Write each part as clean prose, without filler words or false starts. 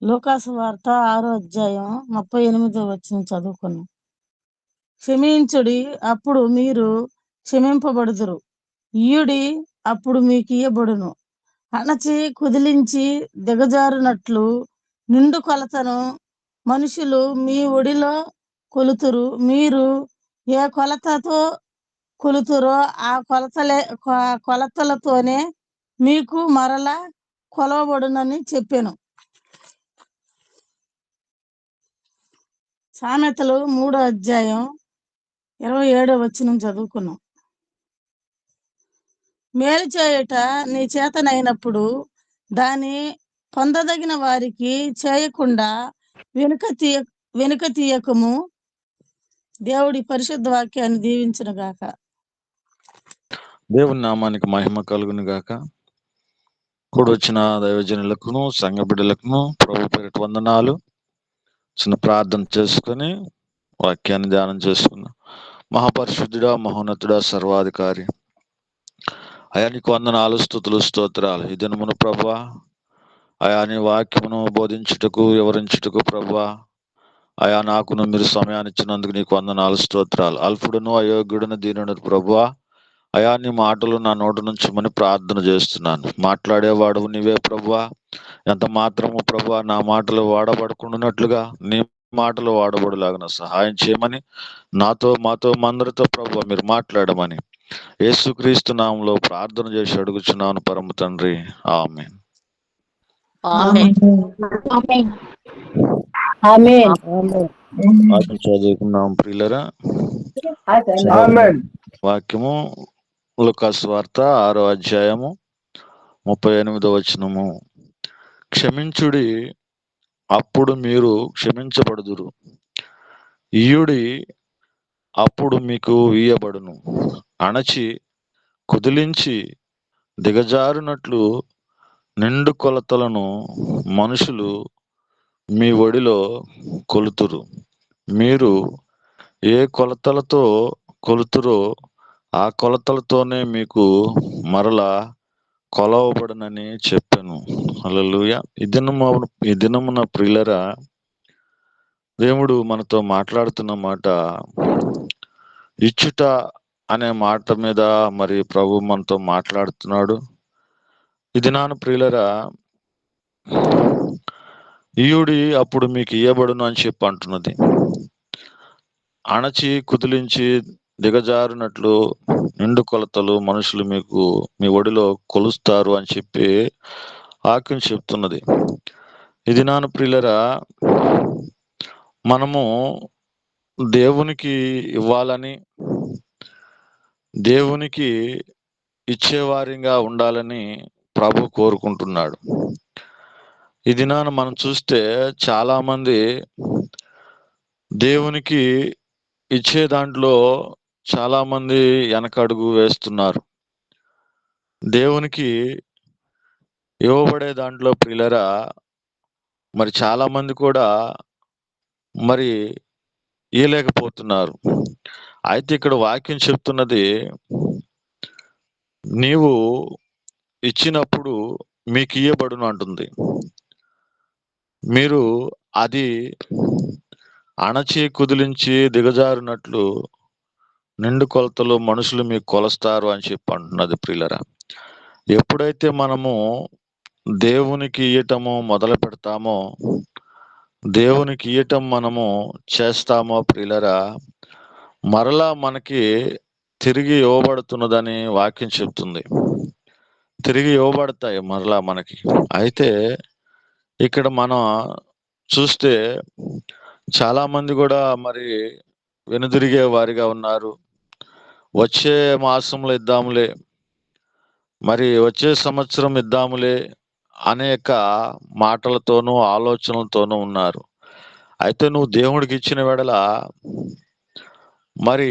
లూకాసు వార్త 6వ అధ్యాయం 38వ వచనం చదువుకున్నాం. క్షమించుడి, అప్పుడు మీరు క్షమింపబడుదురు. ఇయ్యుడి, అప్పుడు మీకు ఇయ్యబడును. అణచి కుదిలించి దిగజారునట్లు నిండు కొలతను మనుషులు మీ ఒడిలో కొలుతురు. మీరు ఏ కొలతతో కొలుతురో ఆ కొలతలతోనే మీకు మరలా కొలవబడునని చెప్పాను. సామెతలు 3వ అధ్యాయం 27వ వచనం చదువుకున్నాం. మేలు చేయుట నీ చేతనైనప్పుడు దాని పొందదగిన వారికి చేయకుండా వెనుక తీయకము. దేవుడి పరిశుద్ధ వాక్యాన్ని దీవించును గాక. దేవుని నామానికి మహిమ కలుగును గాక. కూడొచ్చిన దైవజనులకును సంఘ బిడ్డలకును ప్రభు పేరిట వందనాలు. చిన్న ప్రార్థన చేసుకుని వాక్యాన్ని ధ్యానం చేసుకున్నాం. మహాపరిశుద్ధుడా, మహోన్నతుడా, సర్వాధికారి అయా నీకు వందనాలు, స్తుతులు, స్తోత్రాలు. ఈ దినమును ప్రభువా అయా నీ వాక్యమును బోధించుటకు, వివరించుటకు ప్రభువా అయా నాకును మీరు సమయాన్ని ఇచ్చినందుకు నీకు వందనాలు, స్తోత్రాలు. అల్పుడును అయోగ్యుడును దీనుడు ప్రభువా అయా నీ మాటలు నా నోటి నుంచి మని ప్రార్థన చేస్తున్నాను. మాట్లాడేవాడు నీవే ప్రభువా. ఎంత మాత్రము ప్రభువా నా మాటలు వాడబడుకుంటున్నట్లుగా నీ మాటలు వాడబడులాగా సహాయం చేయమని మాతో అందరితో ప్రభువా మీరు మాట్లాడమని యేసుక్రీస్తు నామములో ప్రార్థన చేసి అడుగుచున్నాను పరమ తండ్రి. ఆమేన్. వాక్యం చదువుకున్నాం ప్రియులరా. వాక్యము లూకాసు వార్త 6వ అధ్యాయము 38వ వచనము. క్షమించుడి, అప్పుడు మీరు క్షమించబడుదురు. ఇయ్యుడి, అప్పుడు మీకు ఇయ్యబడును. అణచి కుదిలించి దిగజారునట్లు నిండు కొలతలను మనుషులు మీ ఒడిలో కొలుతురు. మీరు ఏ కొలతలతో కొలుతురో ఆ కొలతలతోనే మీకు మరలా కొలవబడనని చెప్పాను. హల్లెలూయా. ఈ దినమున ప్రియులరా, దేవుడు మనతో మాట్లాడుతున్న మాట ఇచ్చుట అనే మాట మీద మరి ప్రభు మనతో మాట్లాడుతున్నాడు. ఈ దినాన ప్రియులరా, ఇయ్యుడి, అప్పుడు మీకు ఇయ్యబడును అని చెప్పి అంటున్నది. అణచి కుదిలించి దిగజారునట్లు నిండు కొలతలు మనుషులు మీకు మీ ఒడిలో కొలుస్తారు అని చెప్పి వాక్యం చెప్తున్నది. ఇది నాన్న ప్రియులరా, మనము దేవునికి ఇవ్వాలని, దేవునికి ఇచ్చేవారిగా ఉండాలని ప్రభు కోరుకుంటున్నాడు. ఈ దినాన మనం చూస్తే చాలా మంది దేవునికి ఇచ్చే దాంట్లో చాలా మంది వెనకడుగు వేస్తున్నారు. దేవునికి ఇవ్వబడే దాంట్లో ప్రియులరా మరి చాలా మంది కూడా మరి ఇయ్యలేకపోతున్నారు. అయితే ఇక్కడ వాక్యం చెప్తున్నది, నీవు ఇచ్చినప్పుడు మీకు ఇయ్యబడును అంటుంది. మీరు అది అణచి కుదిలించి దిగజారునట్లు నిండు కొలతలు మనుషులు మీకు కొలుస్తారు అని చెప్పి అంటున్నది ప్రియులరా. ఎప్పుడైతే మనము దేవునికి ఇయ్యటము మొదలు పెడతామో, దేవునికి ఇయ్యటం మనము చేస్తామో ప్రియులరా, మరలా మనకి తిరిగి ఇవ్వబడుతున్నదని వాక్యం చెప్తుంది. తిరిగి ఇవ్వబడతాయి మరలా మనకి. అయితే ఇక్కడ మనం చూస్తే చాలా మంది కూడా మరి వెనుదిరిగే వారిగా ఉన్నారు. వచ్చే మాసంలో ఇద్దాములే, మరి వచ్చే సంవత్సరం ఇద్దాములే అనేక మాటలతోనూ ఆలోచనలతోనూ ఉన్నారు. అయితే నువ్వు దేవుడికి ఇచ్చిన వెడల మరి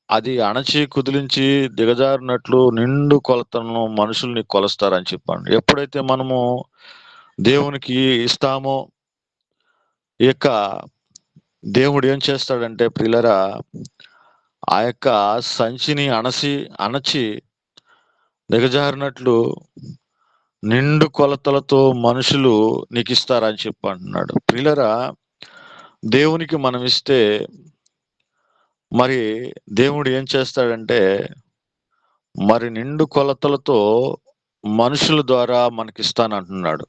అది అణచి కుదిలించి దిగజారినట్లు నిండు కొలతలను మనుషుల్ని కొలుస్తారని చెప్పాను. ఎప్పుడైతే మనము దేవునికి ఇస్తామో ఈ యొక్క దేవుడు ఏం చేస్తాడంటే ప్రియులరా, ఆ యొక్క సంచిని అణచి దిగజారినట్లు నిండు కొలతలతో మనుషులు నీకు ఇస్తారని చెప్పి అంటున్నాడు. ప్రియులరా, దేవునికి మనం ఇస్తే మరి దేవుడు ఏం చేస్తాడంటే మరి నిండు కొలతలతో మనుషుల ద్వారా మనకిస్తానంటున్నాడు.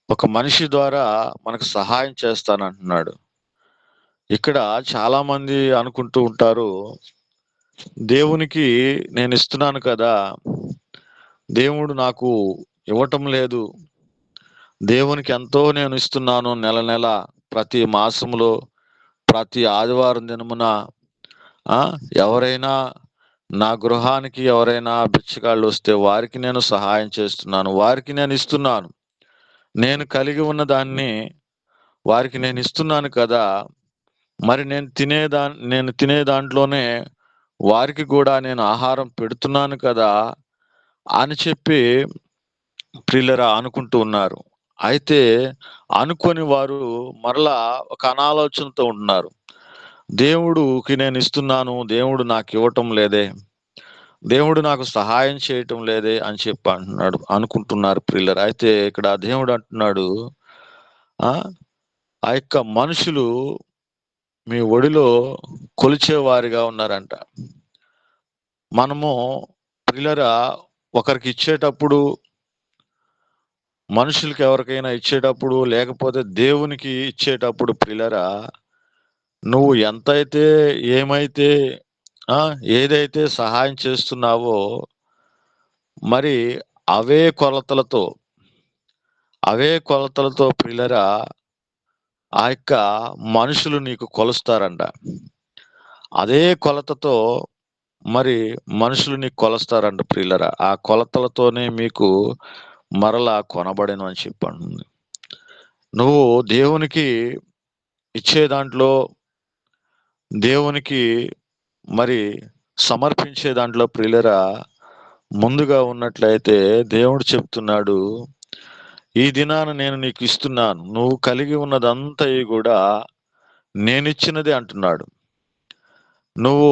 ఒక మనిషి ద్వారా మనకు సహాయం చేస్తానంటున్నాడు. ఇక్కడ చాలా మంది అనుకుంటూ ఉంటారు, దేవునికి నేను ఇస్తున్నాను కదా, దేవుడు నాకు ఇవ్వటం లేదు. దేవునికి ఎంతో నేను ఇస్తున్నాను, నెల నెల ప్రతి మాసంలో ప్రతి ఆదివారం దినమున ఎవరైనా నా గృహానికి ఎవరైనా బిచ్చగాళ్ళు వస్తే వారికి నేను సహాయం చేస్తున్నాను, వారికి నేను ఇస్తున్నాను, నేను కలిగి ఉన్న దాన్ని వారికి నేను ఇస్తున్నాను కదా, మరి నేను తినే దాంట్లోనే వారికి కూడా నేను ఆహారం పెడుతున్నాను కదా అని చెప్పి ప్రియులరా అనుకుంటూ ఉన్నారు. అయితే అనుకొని వారు మరలా ఒక అనాలోచనతో ఉంటున్నారు. దేవుడికి నేను ఇస్తున్నాను, దేవుడు నాకు ఇవ్వటం లేదే, దేవుడు నాకు సహాయం చేయటం లేదే అని చెప్పి అనుకుంటున్నారు ప్రియులరా. అయితే ఇక్కడ దేవుడు అంటున్నాడు, ఆ యొక్క మనుషులు మీ ఒడిలో కొలిచేవారిగా ఉన్నారంట. మనము ప్రియులరా ఒకరికి ఇచ్చేటప్పుడు, మనుషులకి ఎవరికైనా ఇచ్చేటప్పుడు, లేకపోతే దేవునికి ఇచ్చేటప్పుడు ప్రియులరా, నువ్వు ఎంతైతే ఏమైతే ఏదైతే సహాయం చేస్తున్నావో మరి అవే కొలతలతో ప్రియులరా ఆ యొక్క మనుషులు నీకు కొలుస్తారంట. అదే కొలతతో మరి మనుషులు నీకు కొలుస్తారంట ప్రియులరా. ఆ కొలతలతోనే మీకు మరలా కొనబడను అని చెప్పండి. నువ్వు దేవునికి ఇచ్చే దాంట్లో, దేవునికి మరి సమర్పించే దాంట్లో ప్రియులరా ముందుగా ఉన్నట్లయితే దేవుడు చెప్తున్నాడు, ఈ దినాన నేను నీకు ఇస్తున్నాను, నువ్వు కలిగి ఉన్నదంతా కూడా నేనిచ్చినది అంటున్నాడు. నువ్వు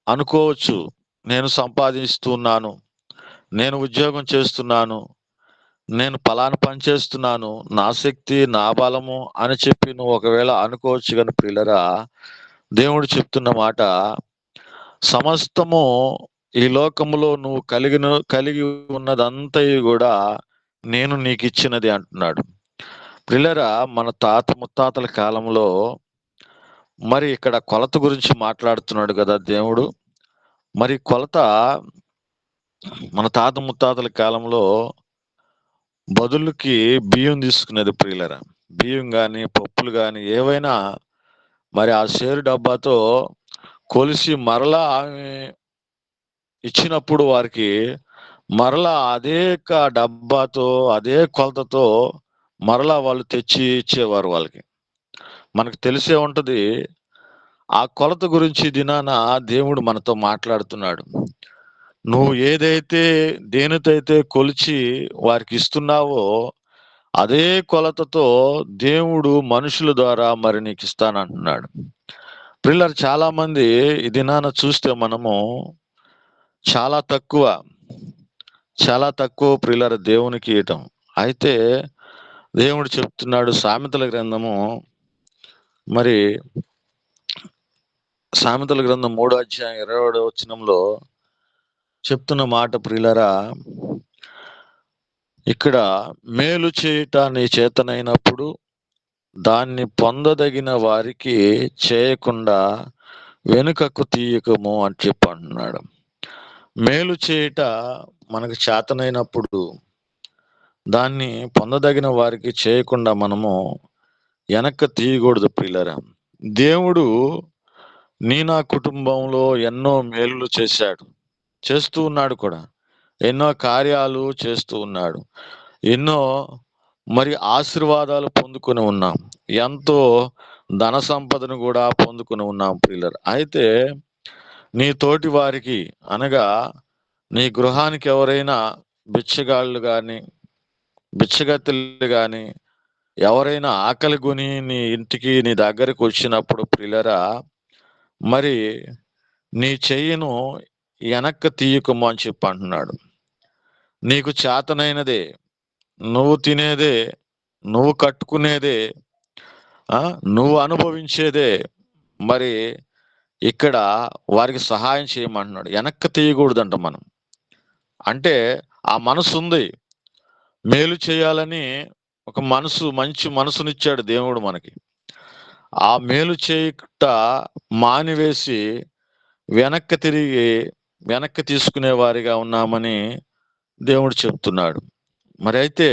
అనుకోవచ్చు, నేను సంపాదిస్తున్నాను, నేను ఉద్యోగం చేస్తున్నాను, నేను పలానా పని చేస్తున్నాను, నా శక్తి నా బలము అని చెప్పి నువ్వు ఒకవేళ అనుకోవచ్చు. కానీ ప్రియులరా, దేవుడు చెప్తున్న మాట, సమస్తము ఈ లోకములో నువ్వు కలిగి ఉన్నదంతా కూడా నేను నీకు ఇచ్చినది అంటున్నాడు. ప్రియులరా, మన తాత ముత్తాతల కాలంలో మరి ఇక్కడ కొలత గురించి మాట్లాడుతున్నాడు కదా దేవుడు. మరి కొలత మన తాత ముత్తాతల కాలంలో బదులుకి బియ్యం తీసుకునేది ప్రియులరా. బియ్యం కానీ పప్పులు కానీ ఏవైనా మరి ఆ షేరు డబ్బాతో కొలిసి మరలా ఆమె ఇచ్చినప్పుడు వారికి మరలా అదే డబ్బాతో అదే కొలతతో మరలా వాళ్ళు తెచ్చి ఇచ్చేవారు వాళ్ళకి. మనకు తెలిసే ఉంటది ఆ కొలత గురించి. దినాన దేవుడు మనతో మాట్లాడుతున్నాడు. నువ్వు ఏదైతే దేనితైతే కొలిచి వారికి ఇస్తున్నావో అదే కొలతతో దేవుడు మనుషుల ద్వారా మరి నీకు ఇస్తానంటున్నాడు. ప్రియులారా, చాలా మంది ఈ దినాన చూస్తే మనము చాలా తక్కువ ప్రియులారా దేవునికి ఇవ్వటం. అయితే దేవుడు చెప్తున్నాడు సామెతల గ్రంథము, మరి సామెతల గ్రంథం 3వ అధ్యాయం 20వ వచనంలో చెప్తున్న మాట ప్రియులారా, ఇక్కడ మేలు చేయుట నీ చేతనైనప్పుడు దాన్ని పొందదగిన వారికి చేయకుండా వెనుకకు తీయకము అని చెప్పి అంటున్నాడు. మేలు చేయుట మనకు చేతనైనప్పుడు దాన్ని పొందదగిన వారికి చేయకుండా మనము వెనక్కి తీయకూడదు ప్రియులారా. దేవుడు నా కుటుంబంలో ఎన్నో మేలులు చేస్తూ ఉన్నాడు కూడా. ఎన్నో కార్యాలు చేస్తూ ఉన్నాడు. ఎన్నో మరి ఆశీర్వాదాలు పొందుకొని ఉన్నాం. ఎంతో ధన సంపదను కూడా పొందుకొని ఉన్నాం ప్రియులారా. అయితే నీ తోటి వారికి అనగా నీ గృహానికి ఎవరైనా బిచ్చగాళ్ళు కానీ బిచ్చగత్తెలు కానీ ఎవరైనా ఆకలి కొని నీ ఇంటికి నీ దగ్గరికి వచ్చినప్పుడు ప్రియులారా, మరి నీ చెయ్యను వెనక్కి తీయకము అని చెప్పి అంటున్నాడు. నీకు చేతనైనదే, నువ్వు తినేదే, నువ్వు కట్టుకునేదే, నువ్వు అనుభవించేదే మరి ఇక్కడ వారికి సహాయం చేయమంటున్నాడు. వెనక్కి తీయకూడదంట మనం. అంటే ఆ మనసు ఉంది, మేలు చేయాలని ఒక మనసు, మంచి మనసునిచ్చాడు దేవుడు మనకి. ఆ మేలు చేయుట మానివేసి వెనక్కి తీసుకునే వారిగా ఉన్నామని దేవుడు చెప్తున్నాడు. మరి అయితే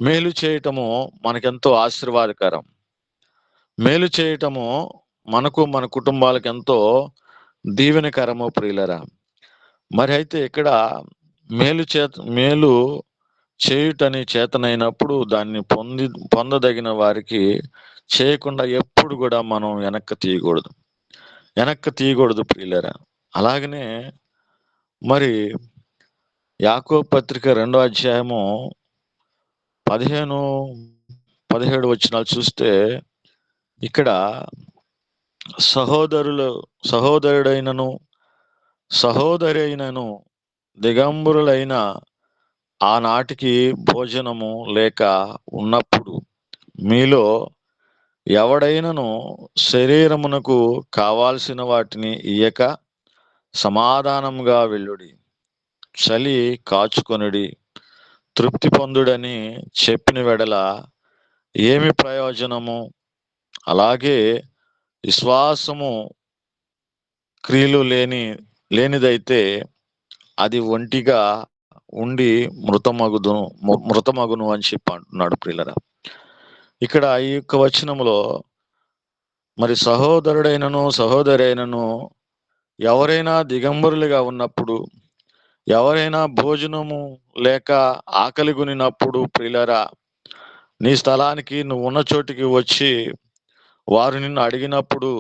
మేలు చేయటము మనకెంతో ఆశీర్వాదకరం. మేలు చేయటము మనకు, మన కుటుంబాలకు ఎంతో దీవెనకరము ప్రియులరా. మరి అయితే ఇక్కడ మేలు చేయుటని చేతనైనప్పుడు దాన్ని పొందదగిన వారికి చేయకుండా ఎప్పుడు కూడా మనం వెనక్కి తీయకూడదు ప్రియులరా. అలాగనే మరి యాకోబు పత్రిక 2వ అధ్యాయము 15-17 వచనాలు చూస్తే ఇక్కడ సహోదరుడైనను సహోదరి అయినను దిగంబరులైన ఆనాటికి భోజనము లేక ఉన్నప్పుడు మీలో ఎవడైనను శరీరమునకు కావాల్సిన వాటిని ఇయ్యక సమాధానంగా వెళ్ళుడి, చలి కాచుకొనుడి, తృప్తి పొందుడని చెప్పిన వెడల ఏమి ప్రయోజనము? అలాగే విశ్వాసము క్రియలు లేనిదైతే అది ఒంటిగా ఉండి మృతమగును అని చెప్పి అంటున్నాడు ప్రియులరా. ఇక్కడ ఈ యొక్క వచనములో మరి సహోదరుడైనను సహోదరి అయినను ఎవరైనా దిగంబరులుగా ఉన్నప్పుడు, ఎవరైనా భోజనము లేక ఆకలి కొనినప్పుడు ప్రియులరా, నీ స్థలానికి నువ్వు ఉన్న చోటికి వచ్చి వారు నిన్ను అడిగినప్పుడు,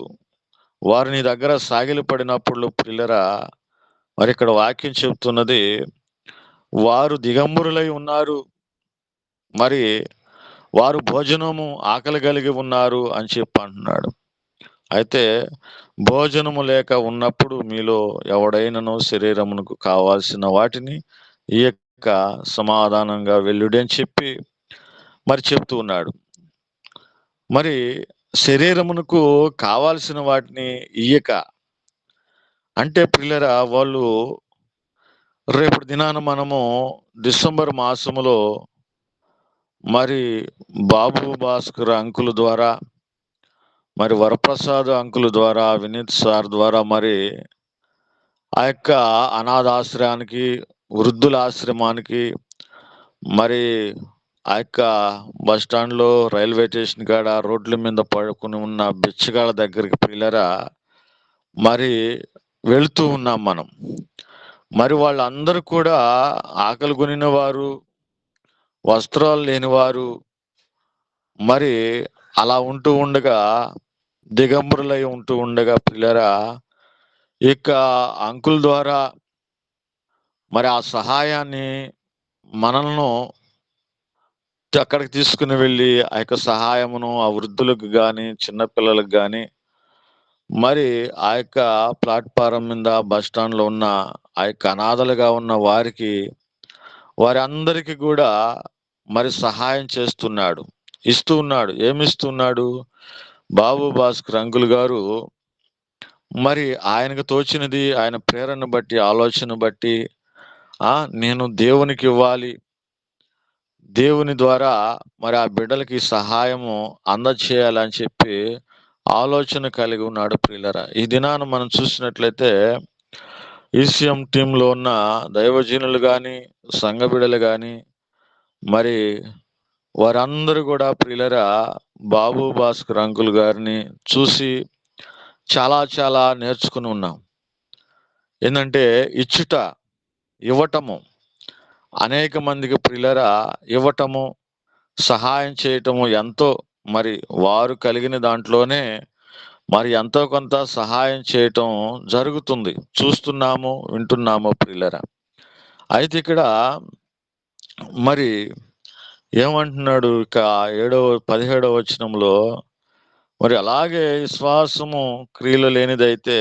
వారు నీ దగ్గర సాగిలపడినప్పుడు ప్రియులరా, మరి ఇక్కడ వాక్యం చెబుతున్నది వారు దిగంబరులై ఉన్నారు, మరి వారు భోజనము ఆకలి కలిగి ఉన్నారు అని చెప్పి అంటున్నాడు. అయితే భోజనము లేక ఉన్నప్పుడు మీలో ఎవడైనను శరీరమునకు కావాల్సిన వాటిని ఈ యొక్క సమాధానంగా వెళ్ళుడి అని చెప్పి మరి చెప్తూ ఉన్నాడు. మరి శరీరమునకు కావాల్సిన వాటిని ఇయ్యక అంటే ప్రియులరా, వాళ్ళు రేపు దినాన మనము డిసెంబర్ మాసములో మరి బాబు భాస్కర్ అంకుల్ ద్వారా, మరి వరప్రసాద్ అంకుల్ ద్వారా, వినీత్ సార్ ద్వారా మరి ఆ యొక్క అనాథాశ్రయానికి, వృద్ధుల ఆశ్రమానికి, మరి ఆ యొక్క బస్ స్టాండ్లో, రైల్వే స్టేషన్ కాడ రోడ్ల మీద పడుకుని ఉన్న బిచ్చగాళ్ళ దగ్గరికి ప్రియులరా మరి వెళుతూ ఉన్నాం మనం. మరి వాళ్ళందరూ కూడా ఆకలి కొనిన వారు, వస్త్రాలు లేనివారు, మరి అలా ఉంటూ ఉండగా, దిగంబరులై ఉంటూ ఉండగా ప్రియులరా, ఇక అంకుల్ ద్వారా మరి ఆ సహాయాన్ని మనల్ని అక్కడికి తీసుకుని వెళ్ళి ఆ యొక్క సహాయమును ఆ వృద్ధులకు కానీ, చిన్నపిల్లలకు కానీ, మరి ఆ యొక్క ప్లాట్ఫారం మీద, బస్ స్టాండ్లో ఉన్న ఆ యొక్క అనాథలుగా ఉన్న వారి అందరికీ కూడా మరి సహాయం చేస్తున్నాడు, ఇస్తూ ఉన్నాడు. ఏమిస్తున్నాడు? బాబు భాస్కర్ అంకుల్ గారు మరి ఆయనకు తోచినది, ఆయన ప్రేరణ బట్టి, ఆలోచన బట్టి నేను దేవునికి ఇవ్వాలి, దేవుని ద్వారా మరి ఆ బిడ్డలకి సహాయము అందచేయాలని చెప్పి ఆలోచన కలిగి ఉన్నాడు ప్రియులరా. ఈ దినాన మనం చూసినట్లయితే ఈసీఎం టీంలో ఉన్న దైవజనులు కానీ, సంఘ బిడ్డలు కానీ, మరి వారందరూ కూడా ప్రియులరా బాబు భాస్కర్ అంకుల్ గారిని చూసి చాలా చాలా నేర్చుకుని ఉన్నాం. ఏంటంటే ఇవ్వటము, అనేక మందికి ప్రియులరా ఇవ్వటము, సహాయం చేయటము ఎంతో, మరి వారు కలిగిన దాంట్లోనే మరి ఎంతో కొంత సహాయం చేయటం జరుగుతుంది, చూస్తున్నాము, వింటున్నాము ప్రియులరా. అయితే ఇక్కడ మరి ఏమంటున్నాడు ఇక 17వ వచనంలో, మరి అలాగే విశ్వాసము క్రియలు లేనిదైతే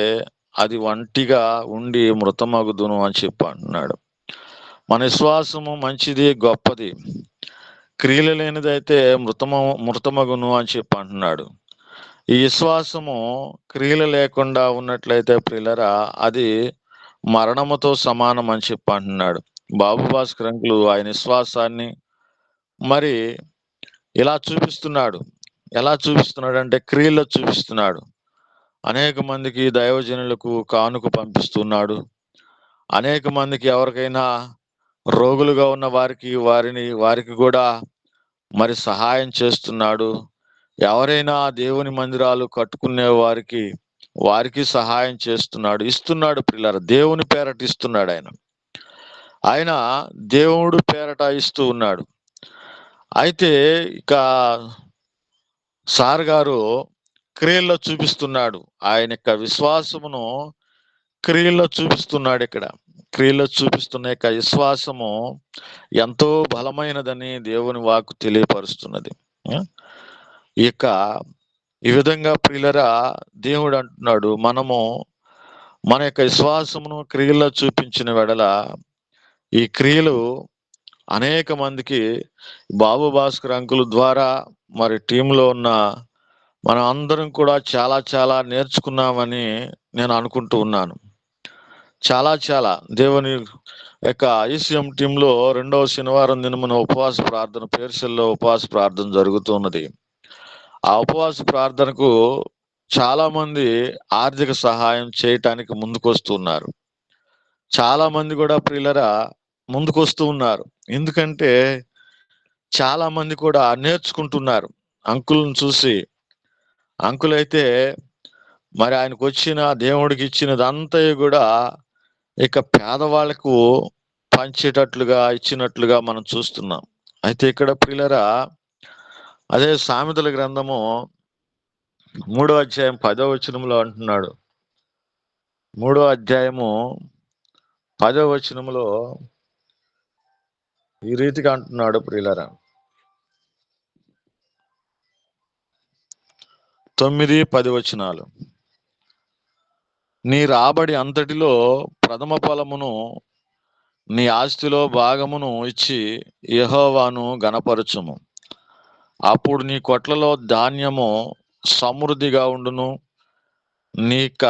అది ఒంటిగా ఉండి మృతమగుదును అని చెప్పి అంటున్నాడు. మన విశ్వాసము మంచిది, గొప్పది. క్రియలు లేనిదైతే మృతమగును అని చెప్పి అంటున్నాడు. ఈ విశ్వాసము క్రియలు లేకుండా ఉన్నట్లయితే ప్రియులరా, అది మరణముతో సమానం అని చెప్పి అంటున్నాడు. బాబు భాస్కర్ అంకులు ఆయన విశ్వాసాన్ని మరి ఇలా చూపిస్తున్నాడు. ఎలా చూపిస్తున్నాడు అంటే క్రియల్లో చూపిస్తున్నాడు. అనేక మందికి దైవజనులకు కానుక పంపిస్తున్నాడు. అనేక మందికి ఎవరికైనా రోగులుగా ఉన్న వారికి కూడా మరి సహాయం చేస్తున్నాడు. ఎవరైనా దేవుని మందిరాలు కట్టుకునే వారికి సహాయం చేస్తున్నాడు, ఇస్తున్నాడు. ప్రియులారా, దేవుని పేరట ఇస్తున్నాడు. ఆయన దేవుడు పేరట ఇస్తూ ఉన్నాడు. అయితే ఇక సార్ గారు క్రియల్లో చూపిస్తున్నాడు. ఆయన యొక్క విశ్వాసమును క్రియల్లో చూపిస్తున్నాడు. ఇక్కడ క్రియల్లో చూపిస్తున్న యొక్క విశ్వాసము ఎంతో బలమైనదని దేవుని వాక్కు తెలియపరుస్తున్నది. ఈ విధంగా ప్రియులరా, దేవుడు అంటున్నాడు, మనము మన యొక్క విశ్వాసమును క్రియల్లో చూపించిన వెడల ఈ క్రియలు అనేక మందికి బాబు భాస్కర్ అంకుల్ ద్వారా మరి టీంలో ఉన్న మనం అందరం కూడా చాలా చాలా నేర్చుకున్నామని నేను అనుకుంటూ ఉన్నాను. చాలా దేవుని యొక్క ICM టీంలో 2వ శనివారం దినమున ఉపవాస ప్రార్థన, పేర్చెల్లో ఉపవాస ప్రార్థన జరుగుతున్నది. ఆ ఉపవాస ప్రార్థనకు చాలా మంది ఆర్థిక సహాయం చేయటానికి ముందుకొస్తున్నారు. చాలా మంది కూడా ప్రియులరా ముందుకొస్తూ ఉన్నారు. ఎందుకంటే చాలా మంది కూడా నేర్చుకుంటున్నారు అంకుల్ని చూసి. అంకుల్ అయితే మరి ఆయనకు వచ్చిన దేవుడికి ఇచ్చినదంతా కూడా ఇక పేదవాళ్లకు పంచేటట్లుగా ఇచ్చినట్లుగా మనం చూస్తున్నాం. అయితే ఇక్కడ ప్రియులరా, అదే సామెతల గ్రంథము 3వ అధ్యాయం 10వ వచనంలో అంటున్నాడు. 3వ అధ్యాయము 10వ వచనంలో ఈ రీతిగా అంటున్నాడు ప్రియులరా, 9-10 వచనాలు. నీ రాబడి అంతటిలో ప్రథమ ఫలమును నీ ఆస్తిలో భాగమును ఇచ్చి యెహోవాను గణపరచుము. అప్పుడు నీ కొట్లలో ధాన్యము సమృద్ధిగా ఉండును, నీక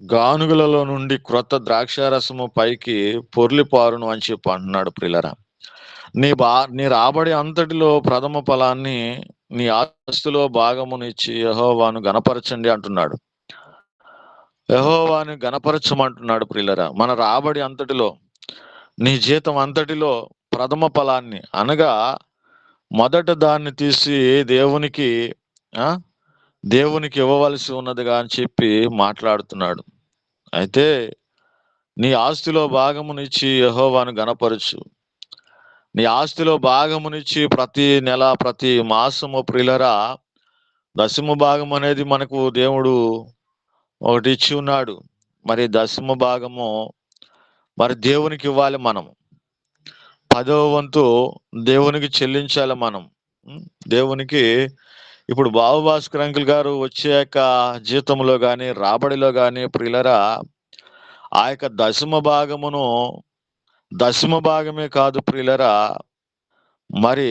గానుగులలో నుండి క్రొత్త ద్రాక్షారసము పైకి పొర్లిపారును అని చెప్పి అంటున్నాడు ప్రియులరా. నీ రాబడి అంతటిలో ప్రథమ ఫలాన్ని నీ ఆస్తిలో భాగమును ఇచ్చి యెహోవాను గణపరచండి అంటున్నాడు. యెహోవాను గణపరచమంటున్నాడు ప్రియులరా. మన రాబడి అంతటిలో, నీ జీతం అంతటిలో ప్రథమ ఫలాన్ని అనగా మొదట దాన్ని తీసి దేవునికి ఇవ్వవలసి ఉన్నదిగా అని చెప్పి మాట్లాడుతున్నాడు. అయితే నీ ఆస్తిలో భాగమునిచ్చి యెహోవాను గణపరచు. నీ ఆస్తిలో భాగమునిచ్చి ప్రతి నెల ప్రతి మాసము ప్రియులరా, దశమ భాగం అనేది మనకు దేవుడు ఒకటి ఇచ్చి ఉన్నాడు. మరి దశమ భాగము మరి దేవునికి ఇవ్వాలి. మనం 10వ వంతు దేవునికి చెల్లించాలి. మనం దేవునికి ఇప్పుడు బాబు భాస్కర్ అంకుల్ గారు వచ్చాక జీతంలో కానీ రాబడిలో కానీ ప్రియులరా, ఆ యొక్క దశమ భాగమే కాదు ప్రియులరా, మరి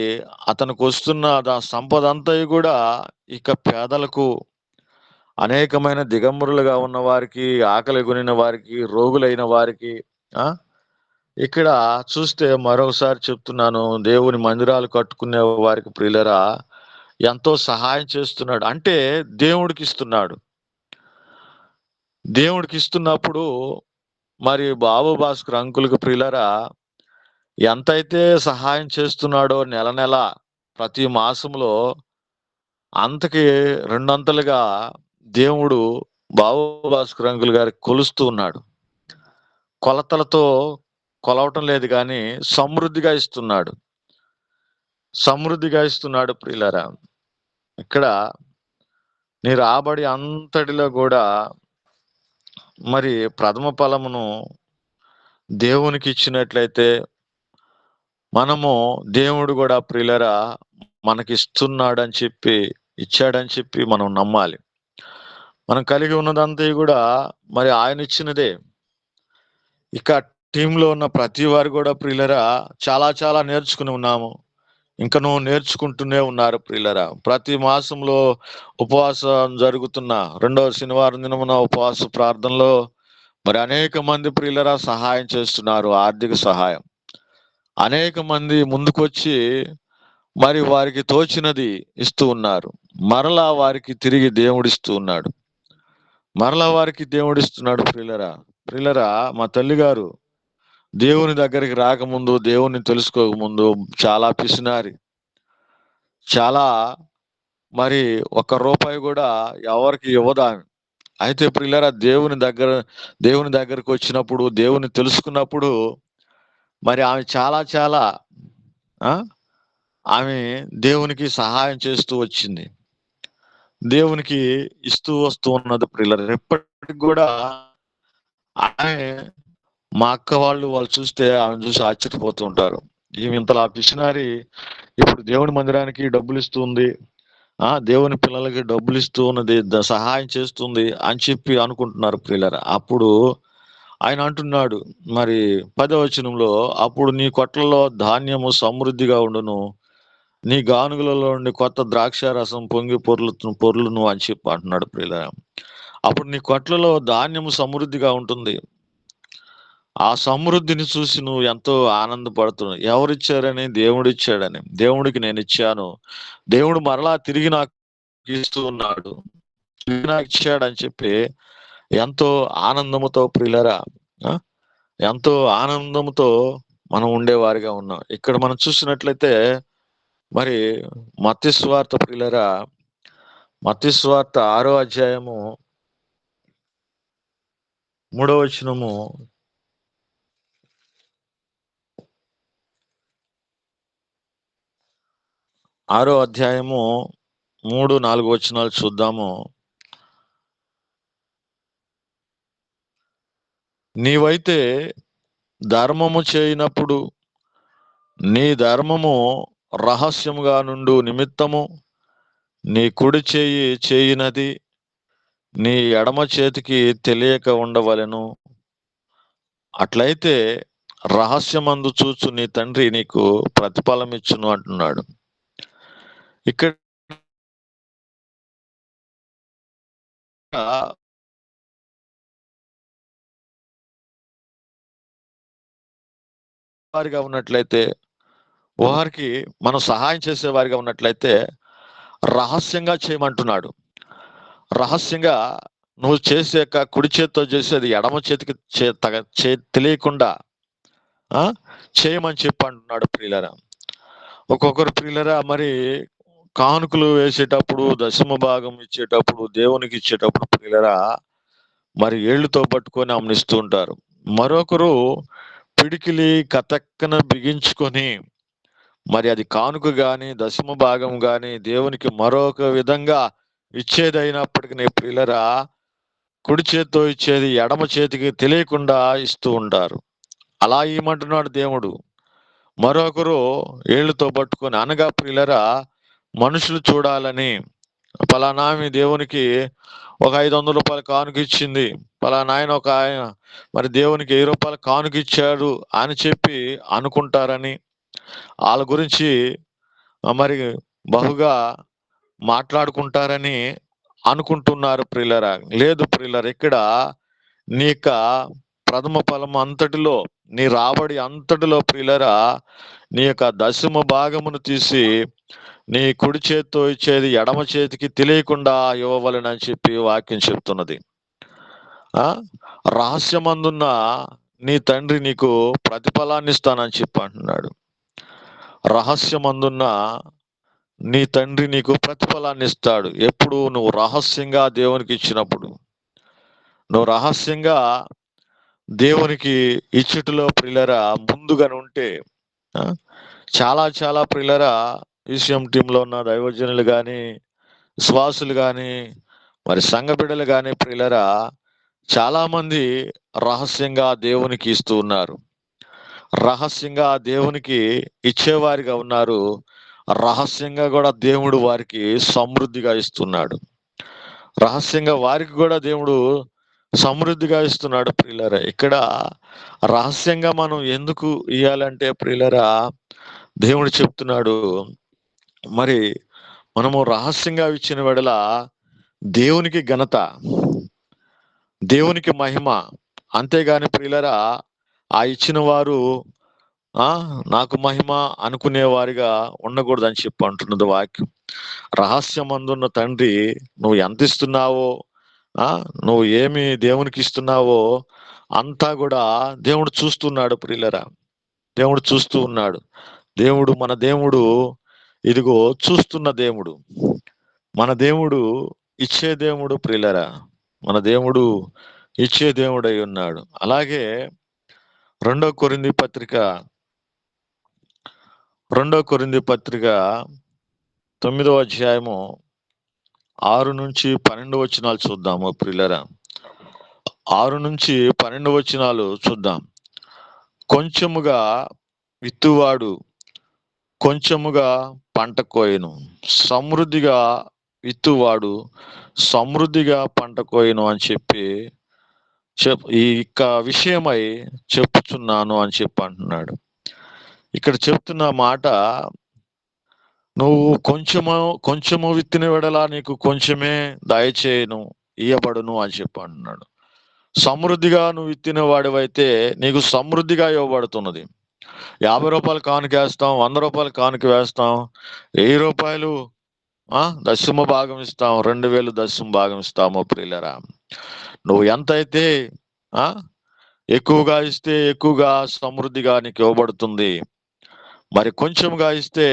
అతనికి వస్తున్న సంపద అంతా కూడా ఇక పేదలకు, అనేకమైన దిగంబరులుగా ఉన్న వారికి, ఆకలి కొనిన వారికి, రోగులైన వారికి, ఇక్కడ చూస్తే మరొకసారి చెప్తున్నాను, దేవుని మందిరాలు కట్టుకునే వారికి ప్రియులరా ఎంతో సహాయం చేస్తున్నాడు. అంటే దేవుడికి ఇస్తున్నాడు. దేవుడికి ఇస్తున్నప్పుడు మరి బాబు భాస్కర్ అంకుల్కి ప్రియులరా ఎంతైతే సహాయం చేస్తున్నాడో నెల ప్రతి మాసంలో అంతకి 2 అంతలుగా దేవుడు బాబు భాస్కర్ అంకుల్ గారికి కొలుస్తూ ఉన్నాడు. కొలతలతో కొలవటం లేదు కానీ సమృద్ధిగా ఇస్తున్నాడు ప్రియులరా. ఇక్కడ నీ రాబడి అంతటిలో కూడా మరి ప్రథమ ఫలమును దేవునికి ఇచ్చినట్లయితే మనము దేవుడు కూడా ప్రియులరా మనకి ఇచ్చాడని చెప్పి మనం నమ్మాలి. మనం కలిగి ఉన్నదంతా కూడా మరి ఆయన ఇచ్చినదే. ఇక టీంలో ఉన్న ప్రతి వారు కూడా ప్రియులరా చాలా చాలా నేర్చుకుని ఉన్నాము. ఇంకనూ నేర్చుకుంటూనే ఉన్నారు ప్రియులరా. ప్రతి మాసంలో ఉపవాసం జరుగుతున్న రెండవ శనివారం దినమున ఉపవాస ప్రార్థనలో మరి అనేక మంది ప్రియులరా సహాయం చేస్తున్నారు, ఆర్థిక సహాయం. అనేక మంది ముందుకొచ్చి మరి వారికి తోచినది ఇస్తూ ఉన్నారు. మరలా వారికి తిరిగి దేవుడిస్తూ ఉన్నాడు. మరలా వారికి దేవుడిస్తున్నాడు ప్రియులరా. ప్రియులరా, మా తల్లి గారు దేవుని దగ్గరికి రాకముందు, దేవుని తెలుసుకోకముందు చాలా పిసినారి, చాలా మరి ఒక్క రూపాయి కూడా ఎవరికి ఇవ్వదామె. అయితే ప్రియులరా, దేవుని దగ్గరకు వచ్చినప్పుడు, దేవుని తెలుసుకున్నప్పుడు మరి ఆమె చాలా చాలా ఆమె దేవునికి సహాయం చేస్తూ వచ్చింది, దేవునికి ఇస్తూ వస్తూ ఉన్నది ప్రియులరా. ఎప్పటికి కూడా ఆమె, మా అక్క వాళ్ళు చూస్తే ఆమెను చూసి ఆశ్చర్యపోతూ ఉంటారు. ఈమె ఇంతలా పిసినారి ఇప్పుడు దేవుని మందిరానికి డబ్బులు ఇస్తుంది, దేవుని పిల్లలకి డబ్బులు ఇస్తూ ఉన్నది, సహాయం చేస్తుంది అని చెప్పి అనుకుంటున్నారు ప్రియులరా. అప్పుడు ఆయన అంటున్నాడు మరి 10వ వచనంలో, అప్పుడు నీ కొట్లలో ధాన్యము సమృద్ధిగా ఉండును, నీ గానుగులలో నుండి కొత్త ద్రాక్ష రసం పొంగి పొర్లును అని చెప్పి అంటున్నాడు ప్రియులరా. అప్పుడు నీ కొట్లలో ధాన్యము సమృద్ధిగా ఉంటుంది. ఆ సమృద్ధిని చూసి నువ్వు ఎంతో ఆనందపడుతున్నావు. ఎవరిచ్చారని? దేవుడిచ్చాడని. దేవుడికి నేను ఇచ్చాను, దేవుడు మరలా తిరిగి నాకు ఇస్తూ ఉన్నాడు, తిరిగి నాకు ఇచ్చాడని చెప్పి ఎంతో ఆనందముతో ప్రియులరా, ఎంతో ఆనందంతో మనం ఉండేవారిగా ఉన్నాం. ఇక్కడ మనం చూసినట్లయితే మరి మత్తయి సువార్త ప్రియులరా, మత్తయి సువార్త 6వ అధ్యాయము 3వ వచనము, 6వ అధ్యాయము 3, 4 వచనాలు చూద్దాము. నీవైతే ధర్మము చేయనప్పుడు నీ ధర్మము రహస్యముగా నుండు నిమిత్తము నీ కుడి చేయి చేయనది నీ ఎడమ చేతికి తెలియక ఉండవలెను. అట్లయితే రహస్యమందు చూచు నీ తండ్రి నీకు ప్రతిఫలం ఇచ్చును అంటున్నాడు. ఇక్కడ వారిగా ఉన్నట్లయితే, వారికి మనం సహాయం చేసేవారిగా ఉన్నట్లయితే రహస్యంగా చేయమంటున్నాడు. రహస్యంగా నువ్వు చేసే కుడి చేతితో చేసేది ఎడమ చేతికి తెలియకుండా చేయమని చెప్పి అంటున్నాడు ప్రియులరా. ఒక్కొక్కరు ప్రియులరా మరి కానుకలు వేసేటప్పుడు, దశమ భాగం ఇచ్చేటప్పుడు, దేవునికి ఇచ్చేటప్పుడు ప్రియులరా మరి ఏళ్లుతో పట్టుకొని అమ్మనిస్తూ ఉంటారు. మరొకరు పిడికిలి కతక్కన బిగించుకొని మరి అది కానుక గాని దశమ భాగం గాని దేవునికి మరొక విధంగా ఇచ్చేదైనప్పటికీ ప్రియులరా కుడి చేతితో ఇచ్చేది ఎడమ చేతికి తెలియకుండా ఇస్తూ ఉంటారు. అలా ఇవ్వమంటున్నాడు దేవుడు. మరొకరు ఏళ్లతో పట్టుకొని, అనగా ప్రియులరా మనుషులు చూడాలని, పలానా ఆమె దేవునికి ఒక 500 రూపాయల కానుక ఇచ్చింది, పలానా ఆయన మరి దేవునికి 1000 రూపాయల కానుక ఇచ్చాడు అని చెప్పి అనుకుంటారని, వాళ్ళ గురించి మరి బహుగా మాట్లాడుకుంటారని అనుకుంటున్నారు ప్రియులరా. లేదు ప్రియులరా, ఇక్కడ నీ యొక్క ప్రథమ ఫలం అంతటిలో, నీ రాబడి అంతటిలో ప్రియులరా నీ యొక్క దశమ భాగమును తీసి నీ కుడి చేతితో ఇచ్చేది ఎడమ చేతికి తెలియకుండా ఇవ్వవలెనని చెప్పి వాక్యం చెప్తున్నది. రహస్యమందున్న నీ తండ్రి నీకు ప్రతిఫలాన్ని ఇస్తానని చెప్పి అంటున్నాడు. రహస్యమందున్న నీ తండ్రి నీకు ప్రతిఫలాన్ని ఇస్తాడు. ఎప్పుడు? నువ్వు రహస్యంగా దేవునికి ఇచ్చినప్పుడు. నువ్వు రహస్యంగా దేవునికి ఇచ్చుటలో ప్రియులరా ముందుగా ఉంటే, చాలా చాలా ప్రియులరా విషయం టీంలో ఉన్న దైవజనులు కానీ, విశ్వాసులు కానీ, మరి సంఘ బిడ్డలు కానీ ప్రియులరా చాలా మంది రహస్యంగా దేవునికి ఇస్తూ ఉన్నారు, రహస్యంగా దేవునికి ఇచ్చేవారిగా ఉన్నారు. రహస్యంగా కూడా దేవుడు వారికి సమృద్ధిగా ఇస్తున్నాడు. రహస్యంగా వారికి కూడా దేవుడు సమృద్ధిగా ఇస్తున్నాడు ప్రియులరా. ఇక్కడ రహస్యంగా మనం ఎందుకు ఇయ్యాలంటే ప్రియులరా, దేవుడు చెప్తున్నాడు, మరి మనము రహస్యంగా ఇచ్చిన వెడల దేవునికి ఘనత, దేవునికి మహిమ. అంతేగాని ప్రియులరా, ఆ ఇచ్చిన వారు నాకు మహిమ అనుకునే వారిగా ఉండకూడదని చెప్పి అంటున్నది వాక్యం. రహస్యమందున్న తండ్రి నువ్వు ఎంత ఇస్తున్నావో, నువ్వు ఏమి దేవునికి ఇస్తున్నావో అంతా కూడా దేవుడు చూస్తున్నాడు ప్రియులరా. దేవుడు చూస్తూ ఉన్నాడు. మన దేవుడు ఇదిగో చూస్తున్న దేవుడు. మన దేవుడు ఇచ్చే దేవుడు ప్రియులరా. మన దేవుడు ఇచ్చే దేవుడై ఉన్నాడు. అలాగే 2 కొరింథీ పత్రిక 9వ అధ్యాయము 6 నుంచి 12 వచనాలు చూద్దాము ప్రియులరా. 6 నుంచి 12 వచనాలు చూద్దాం. కొంచెముగా విత్తువాడు కొంచెముగా పంట కోయను, సమృద్ధిగా విత్తువాడు సమృద్ధిగా పంట కోయను అని చెప్పి ఈ విషయమై చెప్పుచున్నాను అని చెప్పి అంటున్నాడు. ఇక్కడ చెప్తున్న మాట, నువ్వు కొంచెము విత్తిన వెడలా నీకు కొంచెమే దయచేయను, ఇయ్యబడును అని చెప్పి అంటున్నాడు. సమృద్ధిగా నువ్వు విత్తిన వాడివైతే నీకు సమృద్ధిగా ఇవ్వబడుతున్నది. 50 రూపాయలు కానుక వేస్తాం, 100 రూపాయలు కానుక వేస్తాం, 1000 రూపాయలు దశమ భాగం ఇస్తాం, 2000 దశమ భాగం ఇస్తాము ప్రియులరా. నువ్వు ఎంతైతే ఎక్కువగా ఇస్తే ఎక్కువగా సమృద్ధిగా నీకు ఇవ్వబడుతుంది. మరి కొంచెముగా ఇస్తే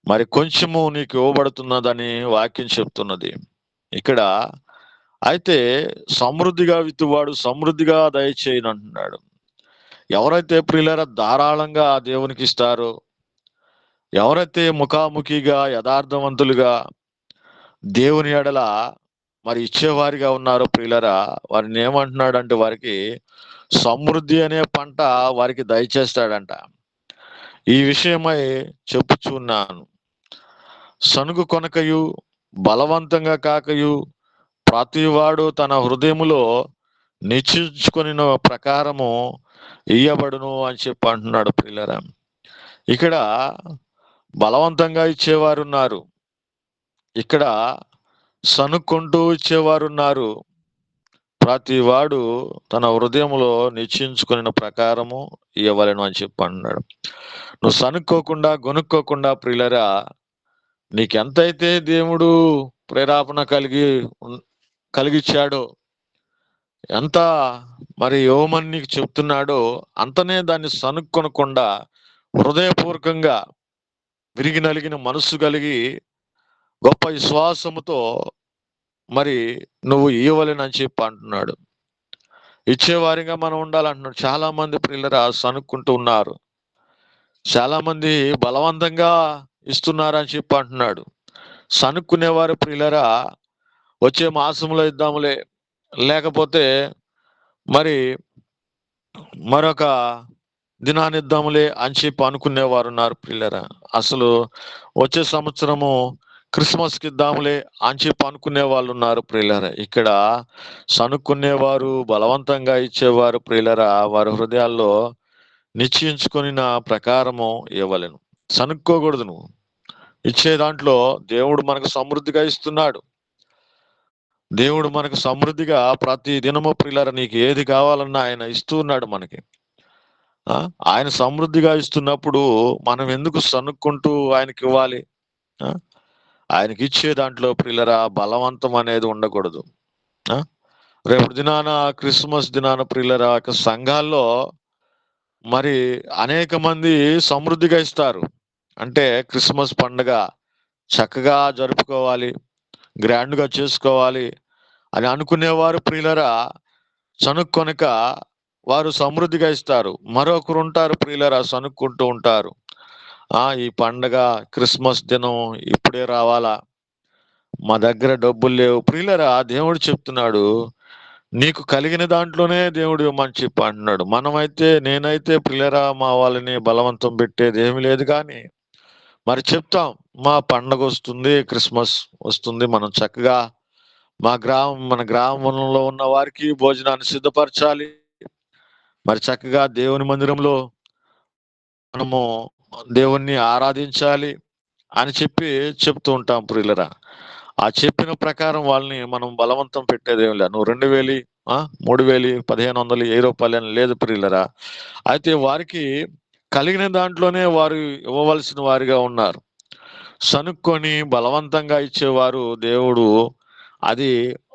మరి కొంచెము నీకు ఇవ్వబడుతున్నదని వాక్యం చెప్తున్నది. ఇక్కడ అయితే సమృద్ధిగా విత్తువాడు సమృద్ధిగా దయచేయను అంటున్నాడు. ఎవరైతే ప్రియులరా ధారాళంగా దేవునికి ఇస్తారో, ఎవరైతే ముఖాముఖిగా యథార్థవంతులుగా దేవుని ఎడల మరి ఇచ్చేవారిగా ఉన్నారో ప్రియులరా, వారిని ఏమంటున్నాడు అంటే వారికి సమృద్ధి అనే పంట వారికి దయచేస్తాడంట. ఈ విషయమై చెప్పుచున్నాను. సనుగు కొనకయు బలవంతంగా కాకయు ప్రతివాడు తన హృదయములో నిశ్చయించుకొని ప్రకారము ఇయ్యబడును అని చెప్పి అంటున్నాడు ప్రియులరా. ఇక్కడ బలవంతంగా ఇచ్చేవారు ఉన్నారు, ఇక్కడ సనుక్కుంటూ ఇచ్చేవారు ఉన్నారు. ప్రతి వాడు తన హృదయంలో నిశ్చయించుకున్న ప్రకారము ఇవ్వలేను అని చెప్పి అంటున్నాడు. నువ్వు సనుక్కోకుండా గొనుక్కోకుండా ప్రియులరా, నీకెంతైతే దేవుడు ప్రేరేపణ కలిగిచ్చాడో, ఎంత మరి యోమని నీకు చెప్తున్నాడో అంతనే దాన్ని సనుక్కొనకుండా హృదయపూర్వకంగా విరిగి నలిగిన మనస్సు కలిగి గొప్ప విశ్వాసముతో మరి నువ్వు ఇవ్వలేనని చెప్పి అంటున్నాడు. ఇచ్చేవారిగా మనం ఉండాలంటున్నాడు. చాలా మంది ప్రియులరా సనుక్కుంటూ ఉన్నారు, చాలా మంది బలవంతంగా ఇస్తున్నారని చెప్పి అంటున్నాడు. సనుక్కునేవారు ప్రియులరా, వచ్చే మాసంలో ఇద్దాములే, లేకపోతే మరి మరొక దినాన్ని ఇద్దాములే అని చెప్పి అనుకునేవారు ఉన్నారు ప్రియులరా. అసలు వచ్చే సంవత్సరము క్రిస్మస్కి ఇద్దాములే అని చెప్పి అనుకునే వాళ్ళు ఉన్నారు ప్రియులరా. ఇక్కడ సనుక్కునేవారు బలవంతంగా ఇచ్చేవారు ప్రియులరా, వారి హృదయాల్లో నిశ్చయించుకొని నా ప్రకారము ఇవ్వలేను. సనుక్కోకూడదు. నువ్వు ఇచ్చే దాంట్లో దేవుడు మనకు సమృద్ధిగా ఇస్తున్నాడు. దేవుడు మనకు సమృద్ధిగా ప్రతి దినము ప్రియులరా నీకు ఏది కావాలన్నా ఆయన ఇస్తూ ఉన్నాడు మనకి. ఆయన సమృద్ధిగా ఇస్తున్నప్పుడు మనం ఎందుకు సనుక్కుంటూ ఆయనకి ఇవ్వాలి? ఆయనకి ఇచ్చే దాంట్లో ప్రియులరా బలవంతం అనేది ఉండకూడదు. రేపు దినాన క్రిస్మస్ దినాన ప్రియులరా సంఘాల్లో మరి అనేక మంది సమృద్ధిగా ఇస్తారు. అంటే క్రిస్మస్ పండుగ చక్కగా జరుపుకోవాలి, గ్రాండ్గా చేసుకోవాలి అని అనుకునేవారు ప్రియులరా సనుక్కొనక వారు సమృద్ధిగా ఇస్తారు. మరొకరు ఉంటారు ప్రియులరా సనుక్కుంటూ ఉంటారు. ఈ పండగ క్రిస్మస్ దినం ఇప్పుడే రావాలా, మా దగ్గర డబ్బులు లేవు. ప్రియులరా దేవుడు చెప్తున్నాడు, నీకు కలిగిన దాంట్లోనే దేవుడు ఇవ్వమని చెప్పి అంటున్నాడు. నేనైతే ప్రియులరా మా వాళ్ళని బలవంతం పెట్టేది ఏమి లేదు, కానీ మరి చెప్తాం, మా పండగ వస్తుంది, క్రిస్మస్ వస్తుంది, మనం చక్కగా మన గ్రామంలో ఉన్న వారికి భోజనాన్ని సిద్ధపరచాలి. మరి చక్కగా దేవుని మందిరంలో మనము దేవుణ్ణి ఆరాధించాలి అని చెప్తూ ఉంటాం ప్రియులరా. ఆ చెప్పిన ప్రకారం వాళ్ళని మనం బలవంతం పెట్టేదేం లేదు. నువ్వు 2000, 3000, 1500, ₹1000 అని లేదు ప్రియులరా. అయితే వారికి కలిగిన దాంట్లోనే వారు ఇవ్వవలసిన వారిగా ఉన్నారు. సనుక్కొని బలవంతంగా ఇచ్చేవారు దేవుడు అది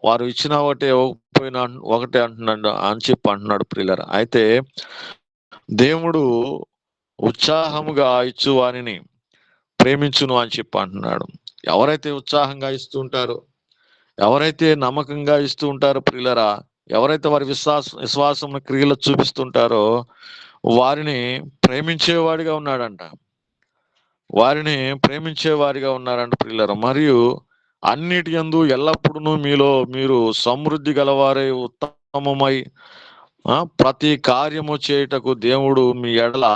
వారు ఇచ్చిన ఒకటే ఇవ్వకపోయినా ఒకటే అంటున్నాడు అంటున్నాడు ప్రియులరా. అయితే దేవుడు ఉత్సాహముగా ఇచ్చు వారిని ప్రేమించును అని అంటున్నాడు. ఎవరైతే ఉత్సాహంగా ఇస్తూ ఉంటారో, ఎవరైతే నమ్మకంగా ఇస్తూ ఉంటారో ప్రియులరా, ఎవరైతే వారి విశ్వాసం క్రియలు చూపిస్తుంటారో వారిని ప్రేమించేవాడిగా ఉన్నాడంట. వారిని ప్రేమించేవారిగా ఉన్నారంట ప్రియులరా. మరియు అన్నిటి యందు ఎల్లప్పుడూ మీలో మీరు సమృద్ధి గలవారై ఉత్తమమై ప్రతి కార్యము చేయుటకు దేవుడు మీ ఎడల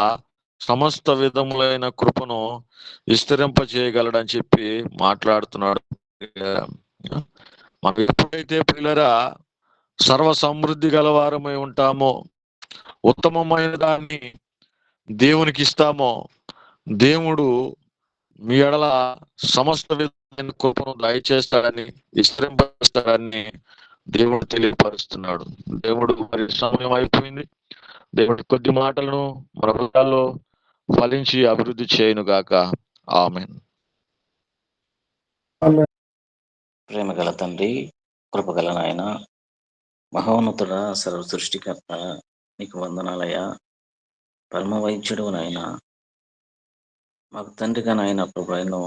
సమస్త విధములైన కృపను విస్తరింప చేయగలడని మాట్లాడుతున్నాడు. మాకు ఎప్పుడైతే ప్రియులరా సర్వ సమృద్ధి గలవారమై ఉంటామో, ఉత్తమమైన దాన్ని దేవునికి ఇస్తామో, దేవుడు మీ ఎడల సమస్త విధమైన కృపను దయచేస్తాడని, విస్తరింపస్తాడని దేవుడు తెలియపరుస్తున్నాడు. దేవుడు మరి సమయం అయిపోయింది. దేవుడి కొద్ది మాటలను మన హృదయాల్లో ఫలించి అభివృద్ధి చేయను గాక. ఆమేన్. ప్రేమ గల తండ్రి, కృపగల నాయన, మహోన్నతుడ, సర్వ సృష్టికర్త, నీకు వందనాలయ్యా. పరమ వైద్యుడు నాయన, మాకు తండ్రిగా నాయన ప్రభు ఎన్నో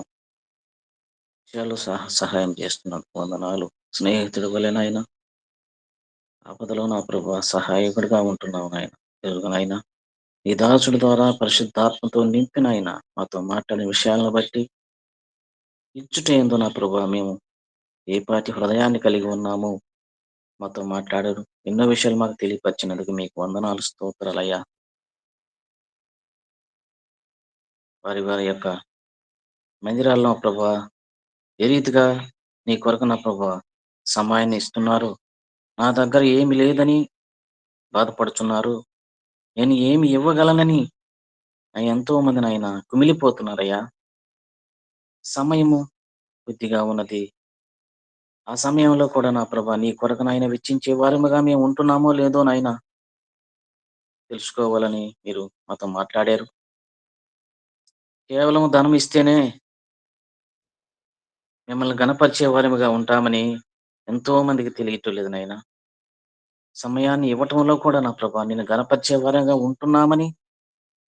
విషయాలు సహాయం చేస్తున్నందుకు వందనాలు. స్నేహితుడు వలె నాయన, ఆపదలో నా ప్రభు సహాయకుడిగా ఉంటున్నావు నాయన. నాయన ఈ దాసుడి ద్వారా పరిశుద్ధాత్మతో నింపిన ఆయన మాతో మాట్లాడిన విషయాలను బట్టి ఇచ్చుట ఏందో నా ప్రభు మేము ఏ పాటి హృదయాన్ని కలిగి ఉన్నామో మాతో మాట్లాడారు. ఎన్నో విషయాలు మాకు తెలియపరిచినందుకు మీకు వందనాలు, స్తోత్రాలయ్యా. వారి వారి యొక్క మందిరాల్లో ప్రభా ఏ రీతిగా నీ కొరకు నా ప్రభా సమయాన్ని ఇస్తున్నారు. నా దగ్గర ఏమి లేదని బాధపడుతున్నారు, నేను ఏమి ఇవ్వగలనని ఎంతో మంది నాయన కుమిలిపోతున్నారయ్యా. సమయము కొద్దిగా ఉన్నది. ఆ సమయంలో కూడా నా ప్రభా నీ కొరకు నాయన వెచ్చించే వారముగా మేము ఉంటున్నామో లేదో నాయన తెలుసుకోవాలని మీరు మాతో మాట్లాడారు. కేవలం ధనం ఇస్తేనే మిమ్మల్ని గణపరిచే వారముగా ఉంటామని ఎంతో మందికి తెలియట్లేదు నాయన. సమయాన్ని ఇవ్వటంలో కూడా నా ప్రభా నేను గణపరిచే వారంగా ఉంటున్నామని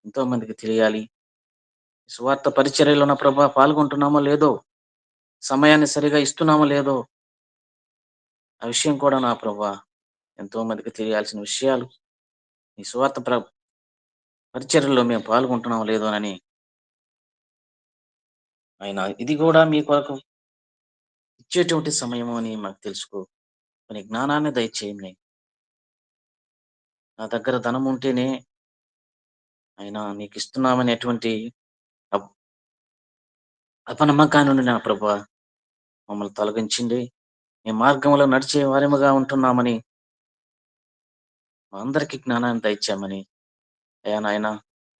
ఎంతో మందికి తెలియాలి. స్వార్థ పరిచర్యలో నా ప్రభా పాల్గొంటున్నామో లేదో, సమయాన్ని సరిగా ఇస్తున్నామో లేదో ఆ విషయం కూడా నా ప్రభా ఎంతో మందికి తెలియాల్సిన విషయాలు. ఈ స్వార్థ పరిచర్యలో మేము పాల్గొంటున్నామో లేదో అని ఆయన ఇది కూడా మీ కొరకు ఇచ్చేటువంటి సమయము అని మాకు తెలుసుకో కొన్ని జ్ఞానాన్ని దయచేయండి. నా దగ్గర ధనం ఉంటేనే ఆయన నీకు ఇస్తున్నామనేటువంటి అపనమ్మకాన్ని నుండి నా ప్రభా మమ్మల్ని తొలగించింది. మీ మార్గంలో నడిచే వారముగా ఉంటున్నామని మా అందరికీ జ్ఞానాన్ని దయచామని అయ్యా నాయన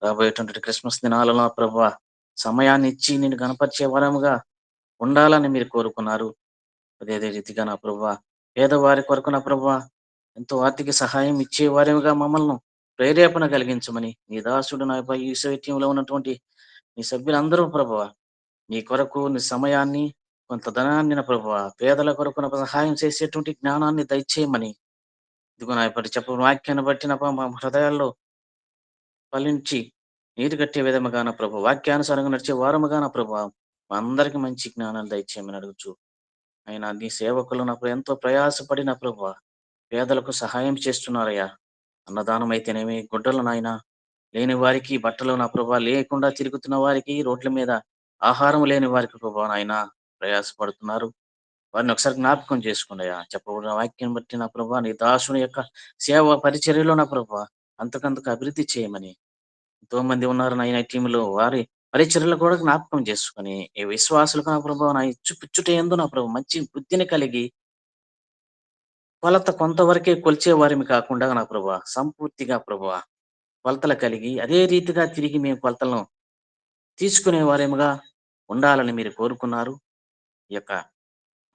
రాబోయేటువంటి క్రిస్మస్ దినాలలో ప్రభా సమయాన్ని ఇచ్చి నేను గణపరిచే వరముగా ఉండాలని మీరు కోరుకున్నారు. అదే రీతిగా నా ప్రభా పేదవారి కొరకు నా ప్రభా ఎంతో ఆర్థిక సహాయం ఇచ్చే వారిగా మమ్మల్ని ప్రేరేపణ కలిగించమని నీ దాసుడు నా ఈ సైత్యంలో ఉన్నటువంటి నీ సభ్యులందరూ ప్రభా నీ కొరకు నీ సమయాన్ని కొంత ధనాన్ని నా ప్రభా పేదల కొరకు నా సహాయం చేసేటువంటి జ్ఞానాన్ని దయచేయమని ఇదిగో నా ఇప్పటి చెప్పిన వాక్యాన్ని బట్టి నా మా హృదయాల్లో ఫలించి నీరు కట్టే విధముగా నా ప్రభు వాక్యానుసారంగా నడిచే వారముగా నా ప్రభు మా అందరికి మంచి జ్ఞానాన్ని దయచేయమని అడుగుచు అయినా నీ సేవకులు నాకు ఎంతో ప్రయాసపడి నా ప్రభు పేదలకు సహాయం చేస్తున్నారయ్యా. అన్నదానం అయితేనేమి, గుడ్డలు నాయన లేని వారికి బట్టలు నా ప్రభా లేకుండా తిరుగుతున్న వారికి, రోడ్ల మీద ఆహారం లేని వారికి ప్రభా నాయన ప్రయాసపడుతున్నారు. వారిని ఒకసారి జ్ఞాపకం చేసుకోండియా. చెప్పబడిన వాక్యం బట్టి నా ప్రభా నీ దాసుని యొక్క సేవ పరిచర్యలో నా ప్రభా అంతకంతకు అభివృద్ధి చేయమని ఎంతో మంది ఉన్నారు నాయన టీంలో వారి పరిచర్యలు కూడా జ్ఞాపకం చేసుకొని ఈ విశ్వాసులకు నా ప్రభావ నా ఇచ్చుట ఎందు నా ప్రభు మంచి బుద్ధిని కలిగి కొలత కొంతవరకే కొలిచే వారిమి కాకుండా నా ప్రభా సంపూర్తిగా ప్రభా కొలతలు కలిగి అదే రీతిగా తిరిగి మేము కొలతలను తీసుకునే వారేముగా ఉండాలని మీరు కోరుకున్నారు. ఈ యొక్క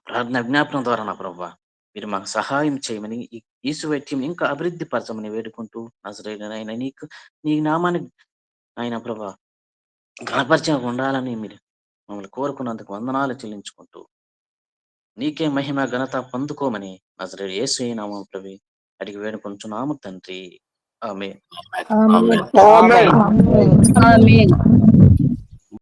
ప్రార్థన విజ్ఞాపనం ద్వారా నా ప్రభా మీరు మాకు సహాయం చేయమని ఈ సువాక్యం ఇంకా అభివృద్ధి పరచమని వేడుకుంటూ నజరేయుడైన నీకు నీ నామాన్ని ఆయన ప్రభా ఘనపరిచయం ఉండాలని మీరు మమ్మల్ని కోరుకున్నందుకు వందనాలు చెల్లించుకుంటూ నీకే మహిమ ఘనత పొందుకోమని నజరేయుడు యేసు నామములో ప్రభు అడిగి వేడుకొంచున్నాము తండ్రి. ఆమేన్. ఆమేన్. ఆమేన్. ఆమేన్. ఆమేన్.